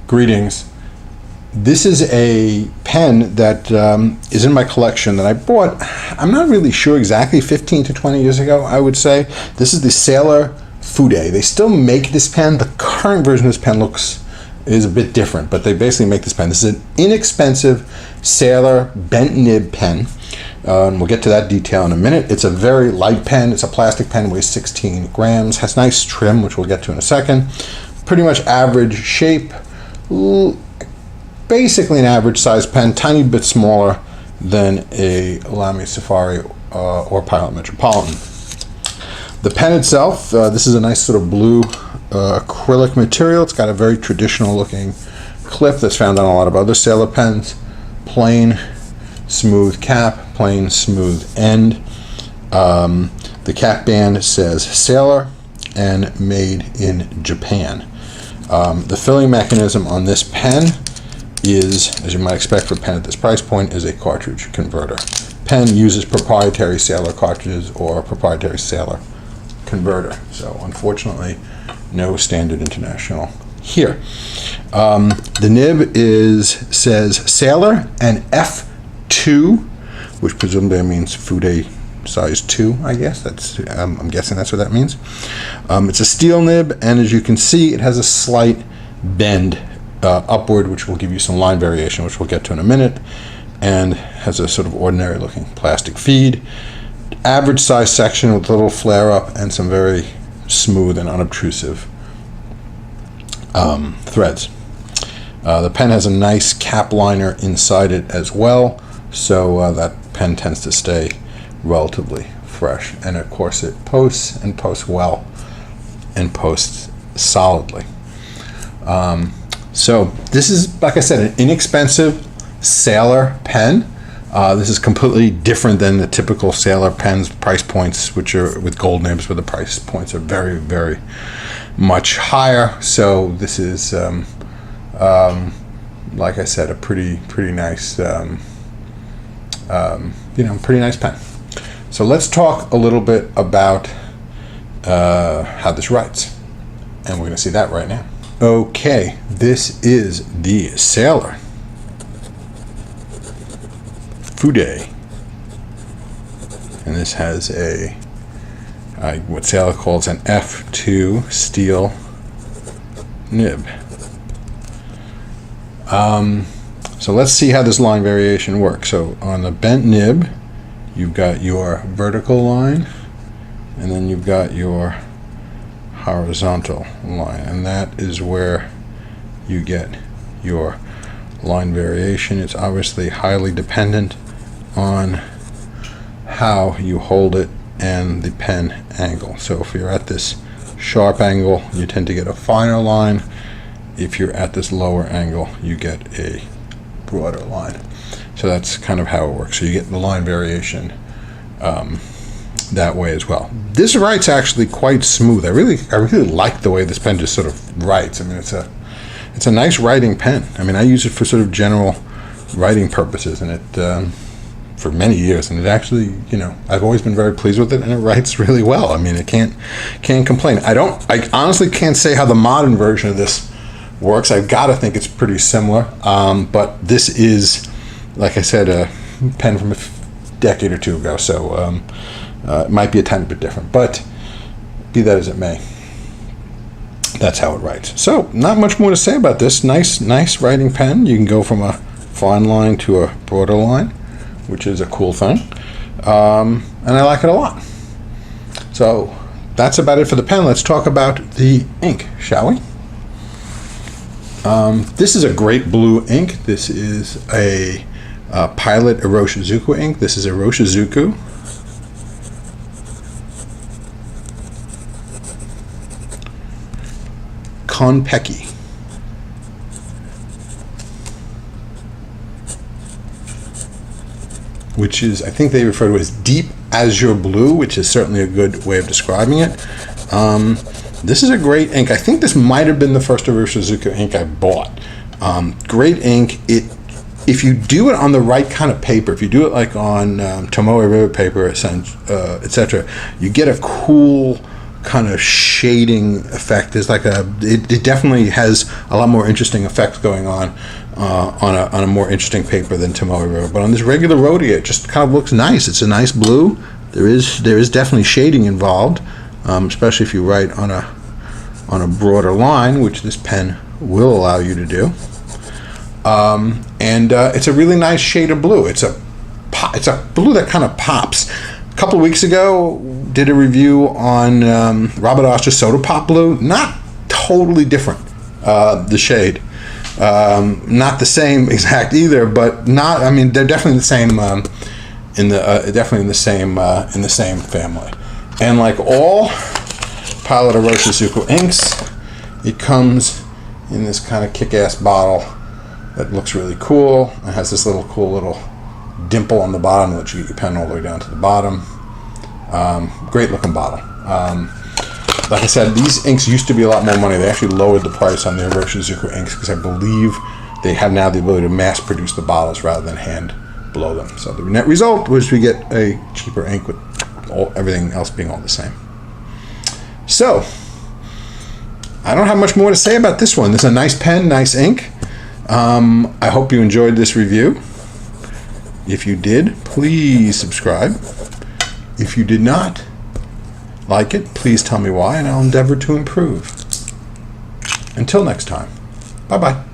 Greetings. This is a pen that is in my collection that I bought, I'm not really sure exactly, 15 to 20 years ago, I would say. This is the Sailor Fude. They still make this pen. The current version of this pen is a bit different, but they basically make this pen. This is an inexpensive Sailor bent nib pen. And we'll get to that detail in a minute. It's a very light pen. It's a plastic pen, weighs 16 grams, has nice trim, which we'll get to in a second. Pretty much average shape, basically an average size pen, tiny bit smaller than a Lamy Safari or Pilot Metropolitan. The pen itself, this is a nice sort of blue acrylic material. It's got a very traditional looking clip that's found on a lot of other Sailor pens. Plain, smooth cap, plain, smooth end. The cap band says Sailor and made in Japan. The filling mechanism on this pen is, as you might expect for a pen at this price point, is a cartridge converter. Pen uses proprietary Sailor cartridges or proprietary Sailor converter. So unfortunately, no standard international here. The nib says Sailor and F2, which presumably means Fude size 2, I guess. I'm guessing that's what that means. It's a steel nib, and as you can see, it has a slight bend upward, which will give you some line variation, which we'll get to in a minute, and has a sort of ordinary looking plastic feed. Average size section with a little flare up and some very smooth and unobtrusive threads. The pen has a nice cap liner inside it as well, so that pen tends to stay relatively fresh, and of course it posts and posts well and posts solidly. So this is, like I said, an inexpensive Sailor pen. This is completely different than the typical Sailor pens price points, which are with gold nibs, where the price points are very, very much higher. So this is like I said, a pretty nice pretty nice pen. So let's talk a little bit about how this writes, and we're going to see that right now. Okay, this is the Sailor Fude, and this has what Sailor calls an F2 steel nib. So let's see how this line variation works. So on the bent nib, you've got your vertical line, and then you've got your horizontal line, and that is where you get your line variation. It's obviously highly dependent on how you hold it and the pen angle. So if you're at this sharp angle, you tend to get a finer line. If you're at this lower angle, you get a broader line. So that's kind of how it works. So you get the line variation that way as well. This writes actually quite smooth. I really like the way this pen just sort of writes. I mean, it's a nice writing pen. I mean, I use it for sort of general writing purposes, and it for many years, and it actually, I've always been very pleased with it, and it writes really well. I mean, it can't complain. I honestly can't say how the modern version of this works. I've got to think it's pretty similar, but this is, like I said, a pen from a decade or two ago, so it might be a tiny bit different, but be that as it may, that's how it writes. So not much more to say about this. Nice writing pen. You can go from a fine line to a broader line, which is a cool thing, and I like it a lot. So that's about it for the pen. Let's talk about the ink, shall we? This is a great blue ink. This is a Pilot Iroshizuku ink. This is Iroshizuku Kon-Peki. Which is, I think they refer to it as deep azure blue, which is certainly a good way of describing it. This is a great ink. I think this might have been the first Iroshizuku ink I bought. Great ink. If you do it on the right kind of paper, if you do it like on Tomoe River paper, etc., you get a cool kind of shading effect. There's like it definitely has a lot more interesting effects going on a more interesting paper than Tomoe wrote. But on this regular Rhodia, it just kind of looks nice. It's a nice blue. There is definitely shading involved, especially if you write on a broader line, which this pen will allow you to do. And it's a really nice shade of blue. It's a blue that kind of pops. A couple of weeks ago, did a review on Robert Oster's Soda Pop Blue. Not totally different, the shade. Not the same exact either, but not. I mean, they're definitely the same. Definitely in the same family. And like all Pilot Iroshizuku inks, it comes in this kind of kick-ass bottle that looks really cool. It has this cool little dimple on the bottom that lets you get your pen all the way down to the bottom. Great looking bottle. Like I said, these inks used to be a lot more money. They actually lowered the price on the Iroshizuku inks because I believe they have now the ability to mass produce the bottles rather than hand blow them. So the net result was we get a cheaper ink with everything else being all the same. So I don't have much more to say about this one. This is a nice pen, nice ink. I hope you enjoyed this review. If you did, please subscribe. If you did not like it, please tell me why, and I'll endeavor to improve. Until next time, bye-bye.